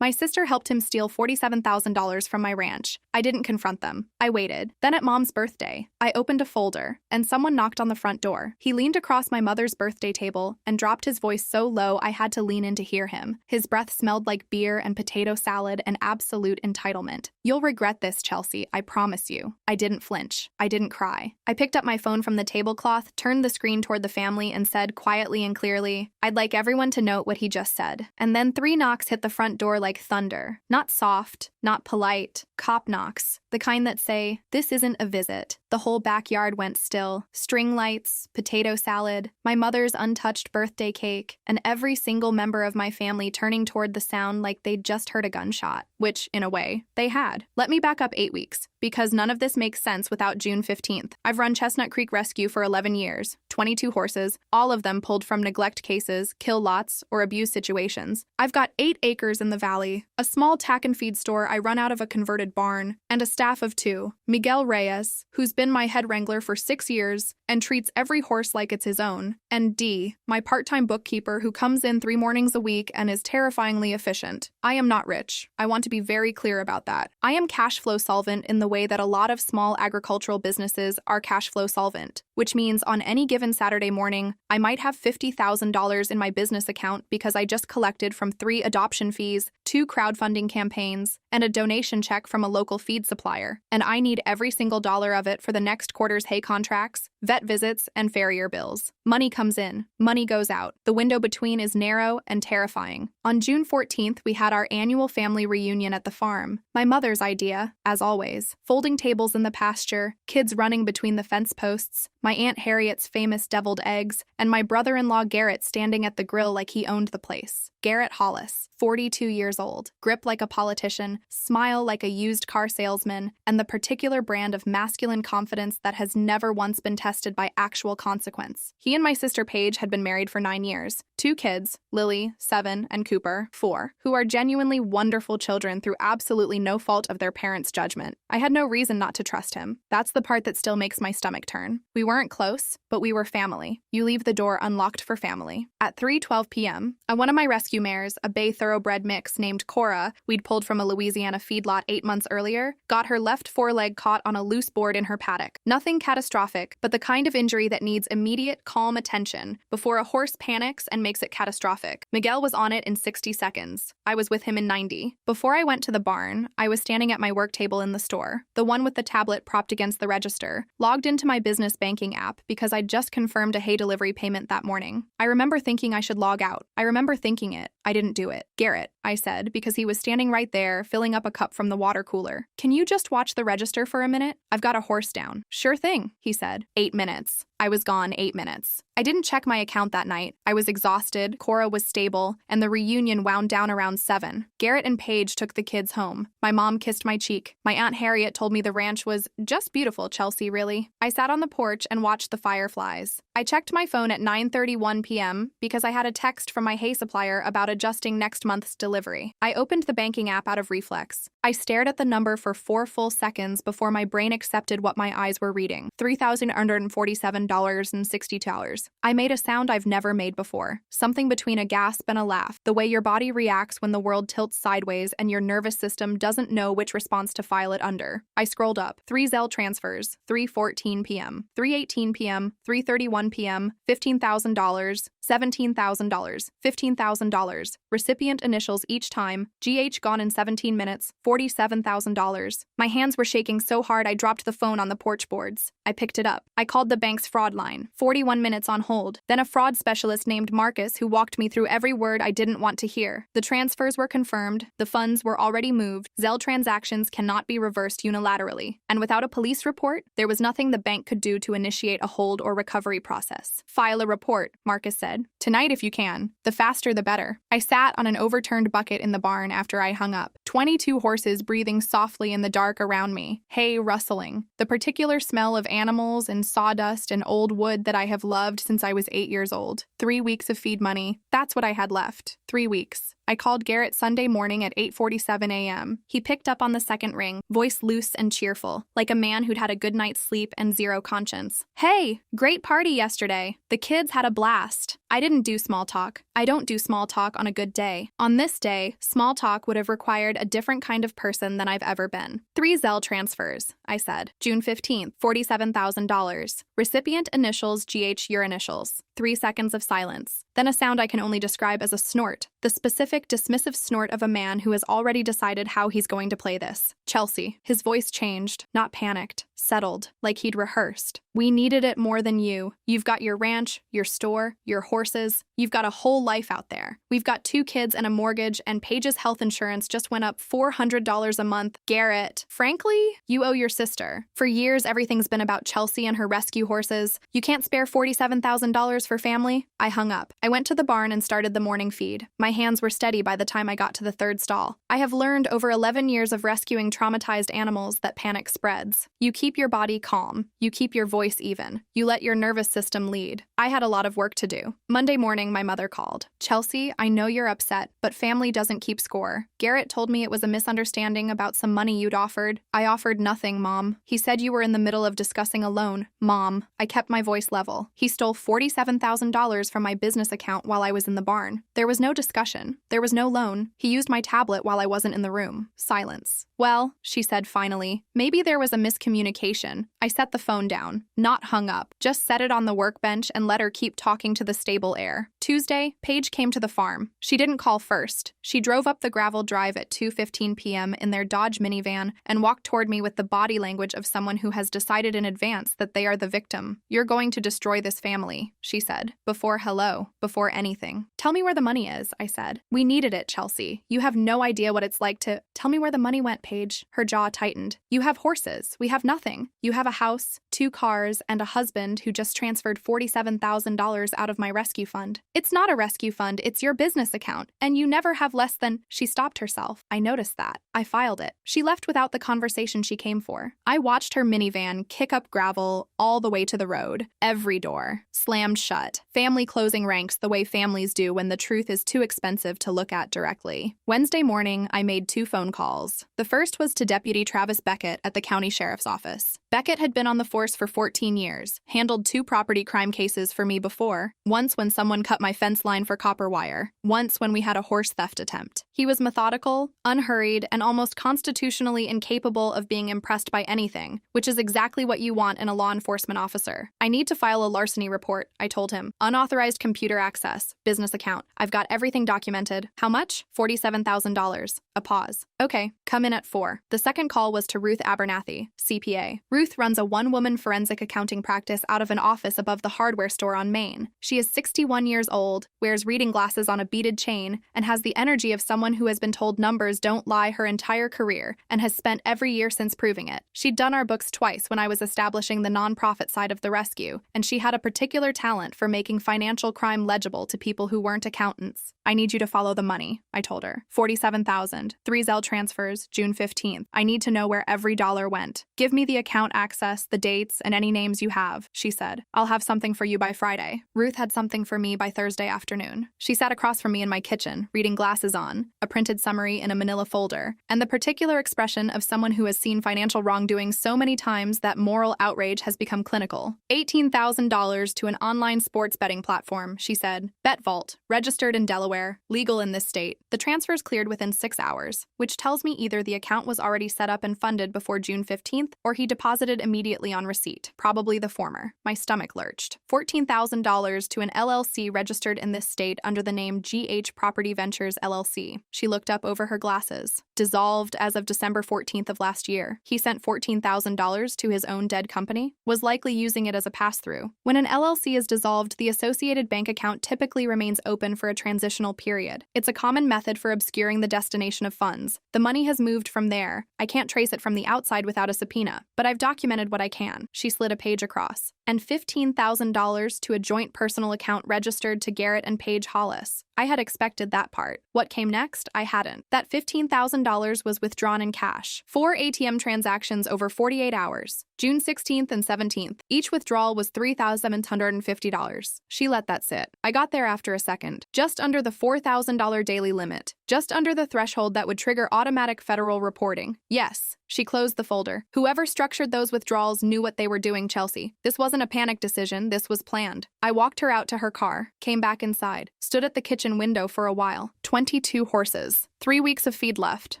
My sister helped him steal $47,000 from my ranch. I didn't confront them. I waited. Then at Mom's birthday, I opened a folder, and someone knocked on the front door. He leaned across my mother's birthday table and dropped his voice so low I had to lean in to hear him. His breath smelled like beer and potato salad and absolute entitlement. "You'll regret this, Chelsea, I promise you." I didn't flinch. I didn't cry. I picked up my phone from the tablecloth, turned the screen toward the family, and said quietly and clearly, "I'd like everyone to note what he just said." And then 3 knocks hit the front door like thunder. Not soft, not polite, cop knocks. The kind that say, "This isn't a visit." The whole backyard went still. String lights, potato salad, my mother's untouched birthday cake, and every single member of my family turning toward the sound like they'd just heard a gunshot, which, in a way, they had. Let me back up 8 weeks, because none of this makes sense without June 15th. I've run Chestnut Creek Rescue for 11 years, 22 horses, all of them pulled from neglect cases, kill lots, or abuse situations. I've got 8 acres in the valley, a small tack and feed store I run out of a converted barn, and a staff of 2. Miguel Reyes, who's been my head wrangler for 6 years and treats every horse like it's his own, and Dee, my part-time bookkeeper who comes in 3 mornings a week and is terrifyingly efficient. I am not rich. I want to be very clear about that. I am cash flow solvent in the way that a lot of small agricultural businesses are cash flow solvent, which means on any given Saturday morning, I might have $50,000 in my business account because I just collected from 3 adoption fees, 2 crowdfunding campaigns, and a donation check from a local feed supplier, and I need every single dollar of it for the next quarter's hay contracts, vet visits, and farrier bills. Money comes in, money goes out. The window between is narrow and terrifying. On June 14th, we had our annual family reunion at the farm. My mother's idea, as always. Folding tables in the pasture, kids running between the fence posts, my Aunt Harriet's famous deviled eggs, and my brother-in-law Garrett standing at the grill like he owned the place. Garrett Hollis, 42 years old, grip like a politician, smile like a used car salesman, and the particular brand of masculine confidence that has never once been tested by actual consequence. He and my sister Paige had been married for 9 years. 2 kids, Lily, 7, and Cooper, 4, who are genuinely wonderful children through absolutely no fault of their parents' judgment. I had no reason not to trust him. That's the part that still makes my stomach turn. We weren't close, but we were family. You leave the door unlocked for family. At 3:12 p.m., one of my rescue mares, a bay thoroughbred mix named Cora, we'd pulled from a Louisiana feedlot 8 months earlier, got her left foreleg caught on a loose board in her paddock. Nothing catastrophic, but the kind of injury that needs immediate, calm attention before a horse panics and makes it catastrophic. Miguel was on it in 60 seconds. I was with him in 90. Before I went to the barn, I was standing at my work table in the store, the one with the tablet propped against the register, logged into my business banking app because I'd just confirmed a hay delivery payment that morning. I remember thinking I should log out. I remember thinking it. I didn't do it. "Garrett," I said, because he was standing right there, filling up a cup from the water cooler. "Can you just watch the register for a minute? I've got a horse down." "Sure thing," he said. 8 minutes. I was gone 8 minutes. I didn't check my account that night. I was exhausted, Cora was stable, and the reunion wound down around 7. Garrett and Paige took the kids home. My mom kissed my cheek. My Aunt Harriet told me the ranch was just beautiful, Chelsea, really. I sat on the porch and watched the fireflies. I checked my phone at 9:31 p.m. because I had a text from my hay supplier about adjusting next month's delivery. I opened the banking app out of reflex. I stared at the number for 4 full seconds before my brain accepted what my eyes were reading. $3,147.60. I made a sound I've never made before. Something between a gasp and a laugh. The way your body reacts when the world tilts sideways and your nervous system doesn't know which response to file it under. I scrolled up. 3 Zelle transfers. 3:14 p.m. 3:18 p.m. 3:31 p.m. $15,000. $17,000. $15,000. Recipient initials each time. GH gone in 17 minutes. $47,000. My hands were shaking so hard I dropped the phone on the porch boards. I picked it up. I called the bank's fraud line. 41 minutes on hold. Then a fraud specialist named Marcus who walked me through every word I didn't want to hear. The transfers were confirmed. The funds were already moved. Zelle transactions cannot be reversed unilaterally. And without a police report, there was nothing the bank could do to initiate a hold or recovery process. File a report, Marcus said. Tonight if you can. The faster the better. I sat on an overturned bucket in the barn after I hung up. 22 horses breathing softly in the dark around me. Hay rustling. The particular smell of animals and sawdust and old wood that I have loved since I was 8 years old. 3 weeks of feed money. That's what I had left. 3 weeks. I called Garrett Sunday morning at 8:47 a.m. He picked up on the second ring, voice loose and cheerful, like a man who'd had a good night's sleep and zero conscience. Hey, great party yesterday. The kids had a blast. I didn't do small talk. I don't do small talk on a good day. On this day, small talk would have required a different kind of person than I've ever been. 3 Zelle transfers, I said. June 15th, $47,000. Recipient initials GH your initials. 3 seconds of silence. Then a sound I can only describe as a snort. The specific, dismissive snort of a man who has already decided how he's going to play this. Chelsea. His voice changed, not panicked, settled, like he'd rehearsed. We needed it more than you. You've got your ranch, your store, your horses. You've got a whole life out there. We've got 2 kids and a mortgage, and Paige's health insurance just went up $400 a month. Garrett, frankly, you owe your sister. For years, everything's been about Chelsea and her rescue horses. You can't spare $47,000 for family? I hung up. I went to the barn and started the morning feed. My hands were steady by the time I got to the 3rd stall. I have learned over 11 years of rescuing traumatized animals that panic spreads. You keep your body calm. You keep your voice even. You let your nervous system lead. I had a lot of work to do. Monday morning, my mother called. Chelsea, I know you're upset, but family doesn't keep score. Garrett told me it was a misunderstanding about some money you'd offered. I offered nothing, Mom. He said you were in the middle of discussing a loan. Mom. I kept my voice level. He stole $47,000 from my business account while I was in the barn. There was no discussion. There was no loan. He used my tablet while I wasn't in the room. Silence. Well, she said finally, maybe there was a miscommunication. I set the phone down, not hung up, just set it on the workbench and let her keep talking to the stable air. Tuesday, Paige came to the farm. She didn't call first. She drove up the gravel drive at 2:15 p.m. in their Dodge minivan and walked toward me with the body language of someone who has decided in advance that they are the victim. You're going to destroy this family, she said. Before hello, before anything. Tell me where the money is, I said. We needed it, Chelsea. You have no idea what it's like to... Tell me where the money went, Paige. Her jaw tightened. You have horses. We have nothing. You have a house, 2 cars, and a husband who just transferred $47,000 out of my rescue fund. It's not a rescue fund, it's your business account, and you never have less than... She stopped herself. I noticed that. I filed it. She left without the conversation she came for. I watched her minivan kick up gravel all the way to the road. Every door slammed shut. Family closing ranks the way families do when the truth is too expensive to look at directly. Wednesday morning, I made 2 phone calls. The first was to Deputy Travis Beckett at the county sheriff's office. Beckett had been on the force for 14 years, handled 2 property crime cases for me before, once when someone cut my fence line for copper wire, once when we had a horse theft attempt. He was methodical, unhurried, and almost constitutionally incapable of being impressed by anything, which is exactly what you want in a law enforcement officer. I need to file a larceny report, I told him. Unauthorized computer access, business account. I've got everything documented. How much? $47,000. A pause. Okay, come in at 4. The second call was to Ruth Abernathy, CPA. Ruth runs a 1-woman forensic accounting practice out of an office above the hardware store on Main. She is 61 years old, wears reading glasses on a beaded chain, and has the energy of someone who has been told numbers don't lie her entire career and has spent every year since proving it. She'd done our books twice when I was establishing the nonprofit side of the rescue, and she had a particular talent for making financial crime legible to people who weren't accountants. I need you to follow the money, I told her. $47,000, 3 Zelle transfers, June 15th. I need to know where every dollar went. Give me the account access, the dates, and any names you have, she said. I'll have something for you by Friday. Ruth had something for me by Thursday afternoon. She sat across from me in my kitchen, reading glasses on, a printed summary in a manila folder, and the particular expression of someone who has seen financial wrongdoing so many times that moral outrage has become clinical. $18,000 to an online sports betting platform, she said. BetVault, registered in Delaware, legal in this state. The transfers cleared within 6 hours, which tells me either the account was already set up and funded before June 15th, or he deposited immediately on receipt. Probably the former. My stomach lurched. $14,000 to an LLC registered in this state under the name GH Property Ventures LLC. She looked up over her glasses. Dissolved as of December 14th of last year. He sent $14,000 to his own dead company, was likely using it as a pass-through. When an LLC is dissolved, the associated bank account typically remains open for a transitional period. It's a common method for obscuring the destination of funds. The money has moved from there. I can't trace it from the outside without a subpoena, but I've documented what I can. She slid a page across. And $15,000 to a joint personal account registered to Garrett and Paige Hollis. I had expected that part. What came next, I hadn't. That $15,000 was withdrawn in cash. 4 ATM transactions over 48 hours. June 16th and 17th. Each withdrawal was $3,750. She let that sit. I got there after a second. Just under the $4,000 daily limit. Just under the threshold that would trigger automatic federal reporting. Yes. She closed the folder. Whoever structured those withdrawals knew what they were doing, Chelsea. This wasn't a panic decision, this was planned. I walked her out to her car, came back inside, stood at the kitchen window for a while. 22 horses. 3 weeks of feed left,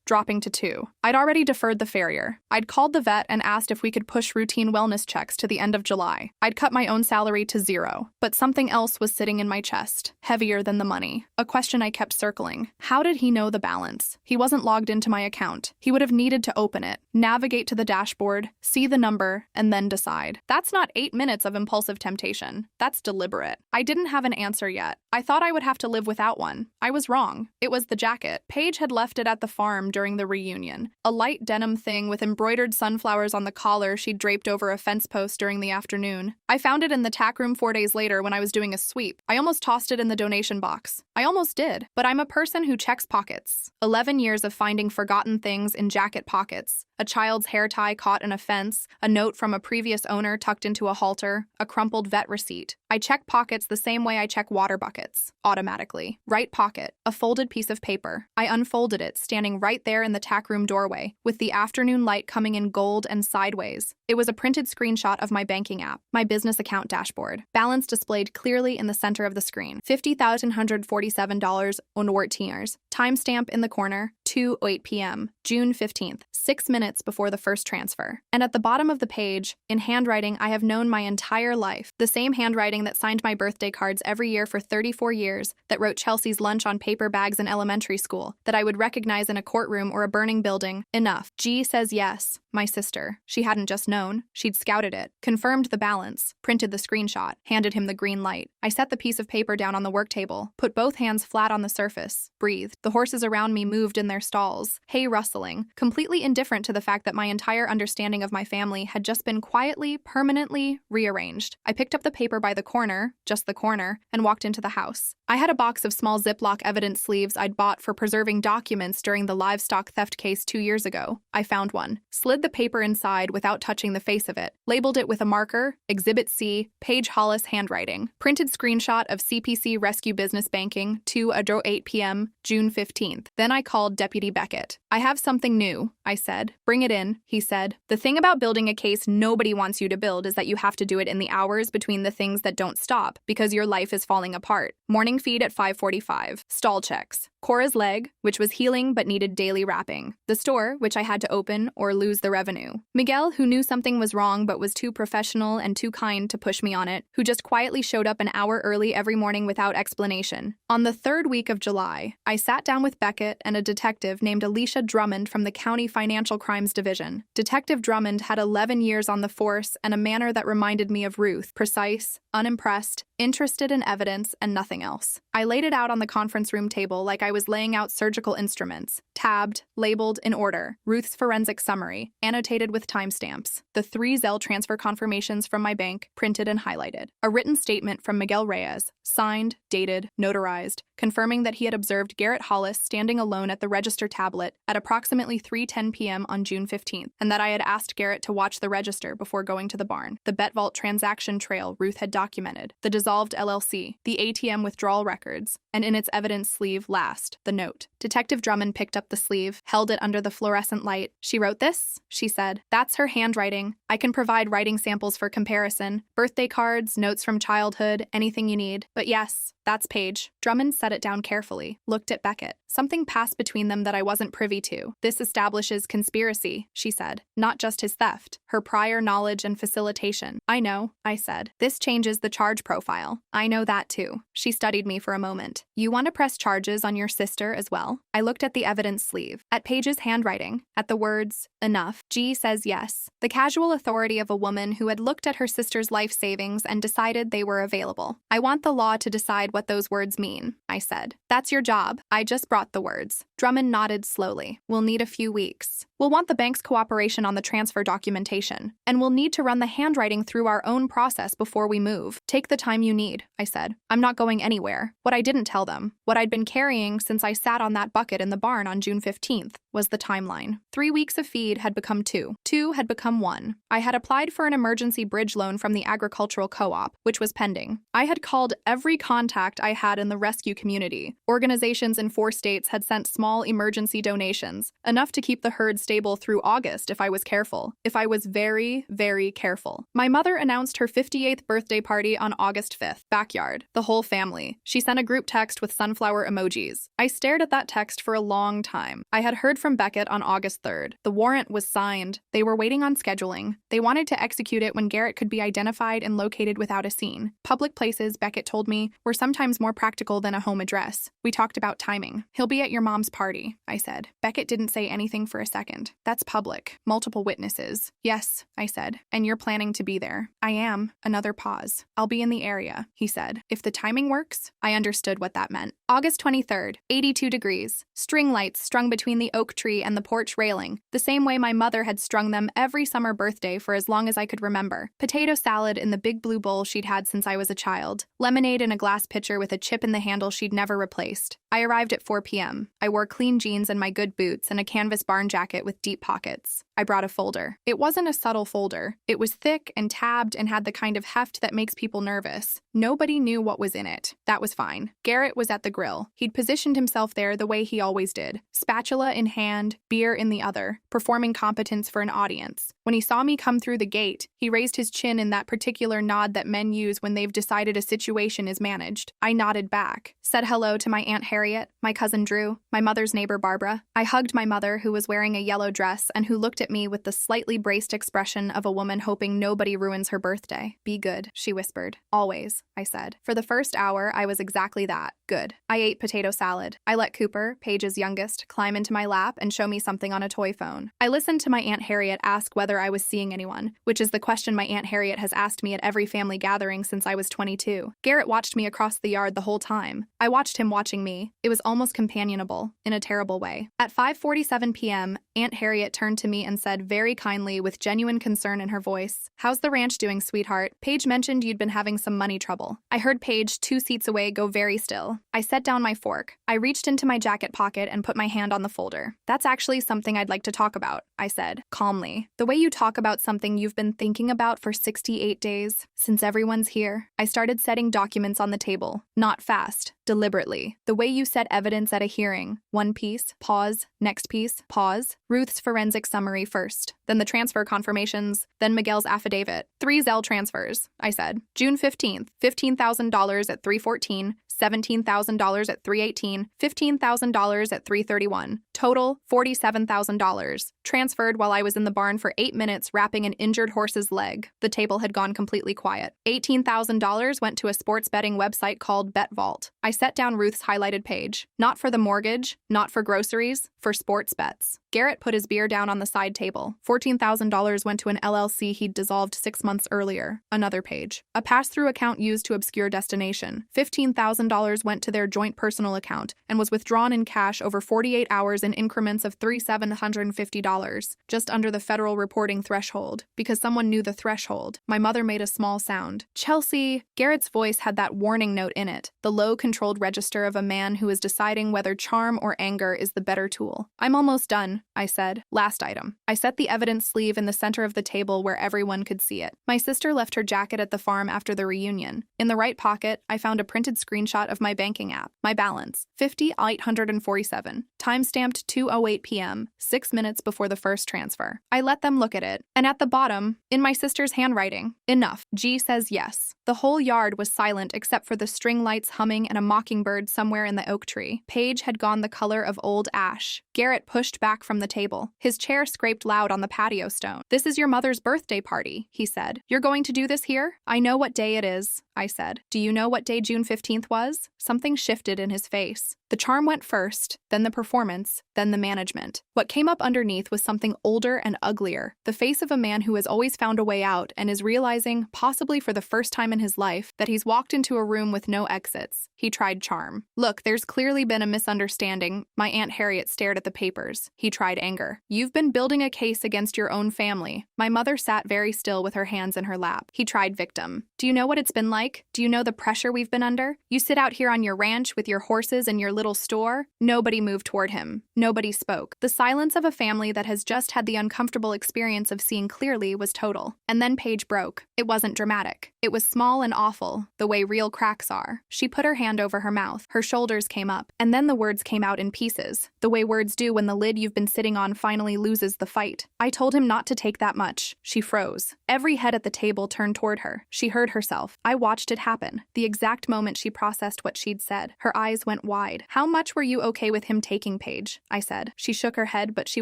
dropping to 2. I'd already deferred the farrier. I'd called the vet and asked if we could push routine wellness checks to the end of July. I'd cut my own salary to 0. But something else was sitting in my chest, heavier than the money. A question I kept circling. How did he know the balance? He wasn't logged into my account. He would have needed to open it, navigate to the dashboard, see the number, and then decide. That's not 8 minutes of impulsive temptation. That's deliberate. I didn't have an answer yet. I thought I would have to live without one. I was wrong. It was the jacket. Paige had left it at the farm during the reunion. A light denim thing with embroidered sunflowers on the collar she'd draped over a fence post during the afternoon. I found it in the tack room 4 days later when I was doing a sweep. I almost tossed it in the donation box. I almost did, but I'm a person who checks pockets. 11 years of finding forgotten things in jacket pockets. A child's hair tie caught in a fence, a note from a previous owner tucked into a halter, a crumpled vet receipt. I check pockets the same way I check water buckets, automatically. Right pocket, a folded piece of paper. I unfolded it, standing right there in the tack room doorway, with the afternoon light coming in gold and sideways. It was a printed screenshot of my banking app, my business account dashboard. Balance displayed clearly in the center of the screen. $50,147 on $14. Timestamp in the corner, 2:08 p.m., June 15th, 6 minutes before the first transfer. And at the bottom of the page, in handwriting I have known my entire life, the same handwriting that signed my birthday cards every year for 34 years, that wrote Chelsea's lunch on paper bags in elementary school, that I would recognize in a courtroom or a burning building. Enough. G says yes. My sister. She hadn't just known. She'd scouted it, confirmed the balance, printed the screenshot, handed him the green light. I set the piece of paper down on the work table, put both hands flat on the surface, breathed. The horses around me moved in their stalls, hay rustling, completely indifferent to the fact that my entire understanding of my family had just been quietly, permanently rearranged. I picked up the paper by the corner, just the corner, and walked into the house. I had a box of small Ziploc evidence sleeves I'd bought for preserving documents during the livestock theft case 2 years ago. I found one, slid the paper inside without touching the face of it, labeled it with a marker, Exhibit C, Paige Hollis handwriting, printed screenshot of CPC Rescue Business Banking, 2:08 p.m., June 15th. Then I called Deputy Beckett. I have something new, I said. Bring it in, he said. The thing about building a case nobody wants you to build is that you have to do it in the hours between the things that don't stop, because your life is falling apart. Morning feed at 5:45. Stall checks. Cora's leg, which was healing but needed daily wrapping. The store, which I had to open or lose the revenue. Miguel, who knew something was wrong but was too professional and too kind to push me on it, who just quietly showed up an hour early every morning without explanation. On the 3rd week of July, I sat down with Beckett and a detective named Alicia Drummond from the County Financial Crimes Division. Detective Drummond had 11 years on the force and a manner that reminded me of Ruth, precise, unimpressed, interested in evidence, and nothing else. I laid it out on the conference room table like I was laying out surgical instruments, tabbed, labeled, in order, Ruth's forensic summary, annotated with timestamps, the 3 Zelle transfer confirmations from my bank, printed and highlighted, a written statement from Miguel Reyes, signed, dated, notarized, confirming that he had observed Garrett Hollis standing alone at the register tablet at approximately 3:10 p.m. on June 15th, and that I had asked Garrett to watch the register before going to the barn, the Bet Vault transaction trail Ruth had documented, the dissolved LLC, the ATM withdrawal records, and in its evidence sleeve last, the note. Detective Drummond picked up the sleeve, held it under the fluorescent light. She wrote this, she said. That's her handwriting. I can provide writing samples for comparison. Birthday cards, notes from childhood, anything you need. But yes, that's Paige. Drummond set it down carefully, looked at Beckett. Something passed between them that I wasn't privy to. This establishes conspiracy, she said. Not just his theft, her prior knowledge and facilitation. I know, I said. This changes the charge profile. I know that too. She studied me for a moment. You want to press charges on your sister as well? I looked at the evidence sleeve, at Paige's handwriting, at the words, enough. G says yes. The casual authority of a woman who had looked at her sister's life savings and decided they were available. I want the law to decide what those words mean, I said. That's your job. I just brought the words. Drummond nodded slowly. We'll need a few weeks. We'll want the bank's cooperation on the transfer documentation, and we'll need to run the handwriting through our own process before we move. Take the time you need, I said. I'm not going anywhere. What I didn't tell them, what I'd been carrying since I sat on that bucket in the barn on June 15th, was the timeline. 3 weeks of feed had become 2. 2 had become 1. I had applied for an emergency bridge loan from the agricultural co-op, which was pending. I had called every contact I had in the rescue community. Organizations in 4 states had sent small emergency donations, enough to keep the herd stable through August if I was careful. If I was very, very careful. My mother announced her 58th birthday party on August 5th. Backyard. The whole family. She sent a group text with sunflower emojis. I stared at that text for a long time. I had heard from Beckett on August 3rd. The warrant was signed. They were waiting on scheduling. They wanted to execute it when Garrett could be identified and located without a scene. Public places, Beckett told me, were sometimes more practical than a home address. We talked about timing. He'll be at your mom's party, I said. Beckett didn't say anything for a second. That's public. Multiple witnesses. Yes, I said. And you're planning to be there. I am. Another pause. I'll be in the area, he said. If the timing works, I understood what that meant. August 23rd, 82 degrees. String lights strung between the oak tree and the porch railing, the same way my mother had strung them every summer birthday for as long as I could remember. Potato salad in the big blue bowl she'd had since I was a child. Lemonade in a glass pitcher with a chip in the handle she'd never replaced. I arrived at 4 p.m. I wore clean jeans and my good boots and a canvas barn jacket with deep pockets. I brought a folder. It wasn't a subtle folder. It was thick and tabbed and had the kind of heft that makes people nervous. Nobody knew what was in it. That was fine. Garrett was at the grill. He'd positioned himself there the way he always did. Spatula in hand, beer in the other, performing competence for an audience. When he saw me come through the gate, he raised his chin in that particular nod that men use when they've decided a situation is managed. I nodded back, said hello to my Aunt Harriet, my cousin Drew, my mother's neighbor Barbara. I hugged my mother, who was wearing a yellow dress and who looked at me with the slightly braced expression of a woman hoping nobody ruins her birthday. Be good, she whispered. Always, I said. For the first hour, I was exactly that. Good. I ate potato salad. I let Cooper, Paige's youngest, climb into my lap and show me something on a toy phone. I listened to my Aunt Harriet ask whether I was seeing anyone, which is the question my Aunt Harriet has asked me at every family gathering since I was 22. Garrett watched me across the yard the whole time. I watched him watching me. It was almost companionable, in a terrible way. At 5:47 p.m., Aunt Harriet turned to me and said very kindly with genuine concern in her voice, "How's the ranch doing, sweetheart? Paige mentioned you'd been having some money trouble." I heard Paige 2 seats away go very still. I set down my fork. I reached into my jacket pocket and put my hand on the folder. "That's actually something I'd like to talk about," I said, calmly. "The way you talk about something you've been thinking about for 68 days, since everyone's here." I started setting documents on the table, not fast, deliberately. The way you set evidence at a hearing. One piece, pause, next piece, pause. Ruth's forensic summary first, then the transfer confirmations, then Miguel's affidavit. 3 Zelle transfers, I said. June 15th, $15,000 at 3:14, $17,000 at 3:18, $15,000 at 3:31. Total, $47,000. Transferred while I was in the barn for 8 minutes wrapping an injured horse's leg. The table had gone completely quiet. $18,000 went to a sports betting website called BetVault. I set down Ruth's highlighted page. Not for the mortgage, not for groceries, for sports bets. Garrett put his beer down on the side table. $14,000 went to an LLC he'd dissolved 6 months earlier. Another page. A pass-through account used to obscure destination. $15,000 went to their joint personal account and was withdrawn in cash over 48 hours in increments of $3,750, just under the federal reporting threshold. Because someone knew the threshold, my mother made a small sound. "Chelsea!" Garrett's voice had that warning note in it, the low, controlled register of a man who is deciding whether charm or anger is the better tool. "I'm almost done," I said. "Last item." I set the evidence sleeve in the center of the table where everyone could see it. My sister left her jacket at the farm after the reunion. In the right pocket, I found a printed screenshot of my banking app. My balance, $50,847. Time-stamped 2:08 p.m., 6 minutes before the first transfer. I let them look at it. And at the bottom, in my sister's handwriting, "Enough. G says yes." The whole yard was silent except for the string lights humming and a mockingbird somewhere in the oak tree. Paige had gone the color of old ash. Garrett pushed back from the table. His chair scraped loud on the patio stone. "This is your mother's birthday party," he said. "You're going to do this here?" "I know what day it is," I said. "Do you know what day June 15th was?" Something shifted in his face. The charm went first, then the performance, then the management. What came up underneath was something older and uglier, the face of a man who has always found a way out and is realizing, possibly for the first time in his life, that he's walked into a room with no exits. He tried charm. Look, there's clearly been a misunderstanding. My Aunt Harriet stared at the papers. He tried anger. You've been building a case against your own family. My mother sat very still with her hands in her lap. He tried victim. Do you know what it's been like? Do you know the pressure we've been under? You sit out here on your ranch with your horses and your little store. Nobody moved toward him. Nobody spoke. The silence of a family that has just had the uncomfortable experience of seeing clearly was total. And then Paige broke. It wasn't dramatic. It was small and awful, the way real cracks are. She put her hand over her mouth. Her shoulders came up. And then the words came out in pieces, the way words do when the lid you've been sitting on finally loses the fight. I told him not to take that much. She froze. Every head at the table turned toward her. She heard herself. I watched it happen. The exact moment she processed what she'd said. Her eyes went wide. How much were you okay with him taking, Paige? I said. She shook her head, but she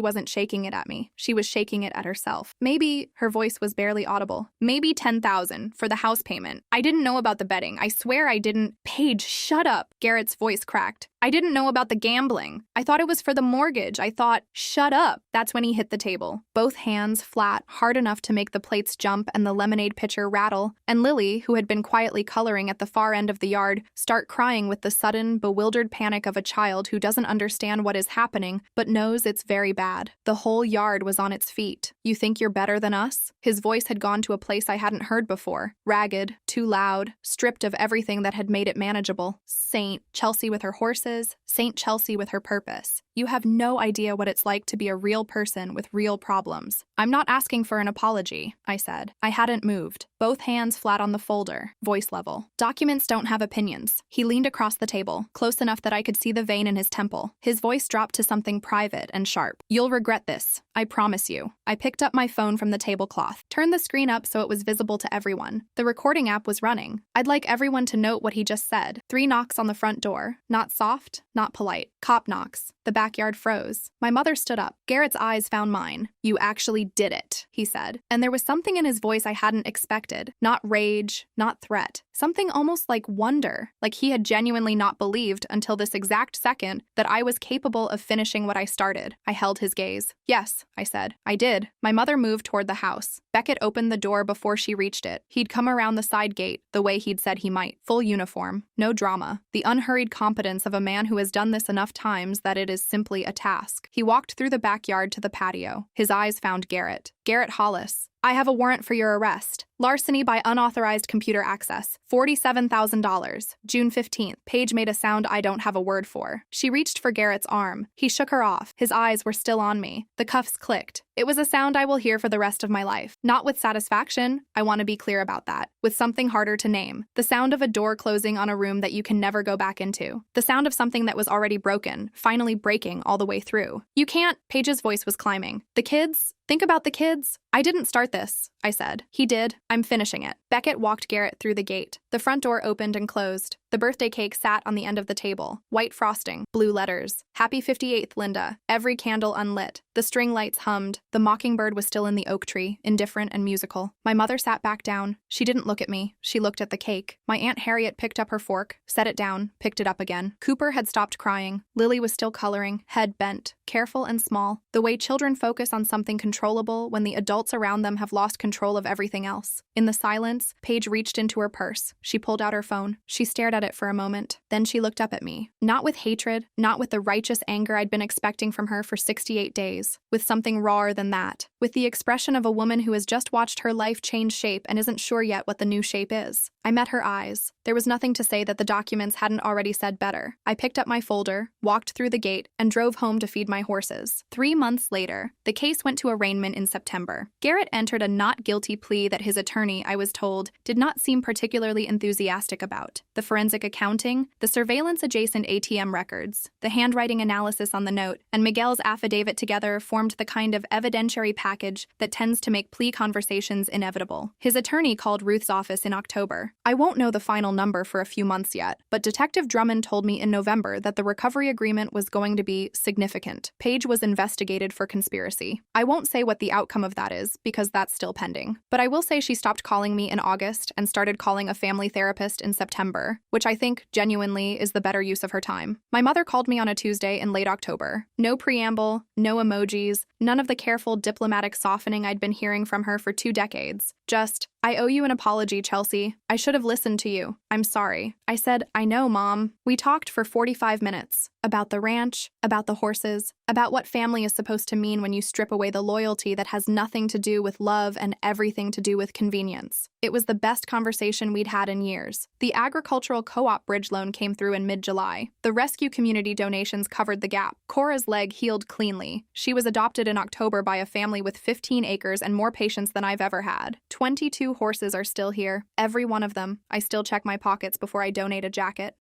wasn't shaking it at me. She was shaking it at herself. Maybe, her voice was barely audible, maybe $10,000 for the house payment. I didn't know about the betting. I swear I didn't. Paige, shut up. Garrett's voice cracked. I didn't know about the gambling. I thought it was for the mortgage. I thought, shut up. That's when he hit the table. Both hands flat, hard enough to make the plates jump and the lemonade pitcher rattle, and Lily, who had been quietly coloring at the far end of the yard, start crying with the sudden, bewildered panic of a child who doesn't understand what is happening, but knows it's very bad. The whole yard was on its feet. You think you're better than us? His voice had gone to a place I hadn't heard before. Ragged, too loud, stripped of everything that had made it manageable. Saint Chelsea with her horses, Saint Chelsea with her purpose. You have no idea what it's like to be a real person with real problems. I'm not asking for an apology, I said. I hadn't moved. Both hands flat on the folder, voice level. Documents don't have opinions. He leaned across the table, close enough that I could see the vein in his temple. His voice dropped to something private and sharp. You'll regret this. I promise you. I picked up my phone from the tablecloth, turned the screen up so it was visible to everyone. The recording app was running. I'd like everyone to note what he just said. 3 knocks on the front door. Not soft, not polite. Cop knocks. The backyard froze. My mother stood up. Garrett's eyes found mine. You actually did it, he said. And there was something in his voice I hadn't expected. Not rage, not threat. Something almost like wonder, like he had genuinely not believed until this exact second that I was capable of finishing what I started. I held his gaze. Yes, I said. I did. My mother moved toward the house. Beckett opened the door before she reached it. He'd come around the side gate, the way he'd said he might. Full uniform. No drama. The unhurried competence of a man who has done this enough times that it is simply a task. He walked through the backyard to the patio. His eyes found Garrett. Garrett Hollis. I have a warrant for your arrest. Larceny by unauthorized computer access. $47,000. June 15th. Paige made a sound I don't have a word for. She reached for Garrett's arm. He shook her off. His eyes were still on me. The cuffs clicked. It was a sound I will hear for the rest of my life. Not with satisfaction. I want to be clear about that. With something harder to name. The sound of a door closing on a room that you can never go back into. The sound of something that was already broken, finally breaking all the way through. You can't. Paige's voice was climbing. The kids? Think about the kids. I didn't start this, I said. He did. I'm finishing it. Beckett walked Garrett through the gate. The front door opened and closed. The birthday cake sat on the end of the table. White frosting, blue letters. Happy 58th, Linda. Every candle unlit. The string lights hummed. The mockingbird was still in the oak tree, indifferent and musical. My mother sat back down. She didn't look at me. She looked at the cake. My Aunt Harriet picked up her fork, set it down, picked it up again. Cooper had stopped crying. Lily was still coloring, head bent, careful and small. The way children focus on something controllable when the adults around them have lost control of everything else. In the silence, Paige reached into her purse. She pulled out her phone. She stared at it for a moment. Then she looked up at me. Not with hatred, not with the righteous anger I'd been expecting from her for 68 days. With something rawer than that. With the expression of a woman who has just watched her life change shape and isn't sure yet what the new shape is. I met her eyes. There was nothing to say that the documents hadn't already said better. I picked up my folder, walked through the gate, and drove home to feed my horses. 3 months later, the case went to arraignment in September. Garrett entered a not guilty plea that his attorney, I was told, did not seem particularly enthusiastic about. The forensic accounting, the surveillance-adjacent ATM records, the handwriting analysis on the note, and Miguel's affidavit together formed the kind of evidentiary package package that tends to make plea conversations inevitable. His attorney called Ruth's office in October. I won't know the final number for a few months yet, but Detective Drummond told me in November that the recovery agreement was going to be significant. Paige was investigated for conspiracy. I won't say what the outcome of that is, because that's still pending. But I will say she stopped calling me in August and started calling a family therapist in September, which I think, genuinely, is the better use of her time. My mother called me on a Tuesday in late October. No preamble, no emojis, none of the careful diplomatic softening I'd been hearing from her for 2 decades. Just, "I owe you an apology, Chelsea. I should have listened to you. I'm sorry." I said, "I know, Mom." We talked for 45 minutes. About the ranch, about the horses, about what family is supposed to mean when you strip away the loyalty that has nothing to do with love and everything to do with convenience. It was the best conversation we'd had in years. The agricultural co-op bridge loan came through in mid-July. The rescue community donations covered the gap. Cora's leg healed cleanly. She was adopted in October by a family with 15 acres and more patience than I've ever had. 22 horses are still here. Every one of them. I still check my pockets before I donate a jacket.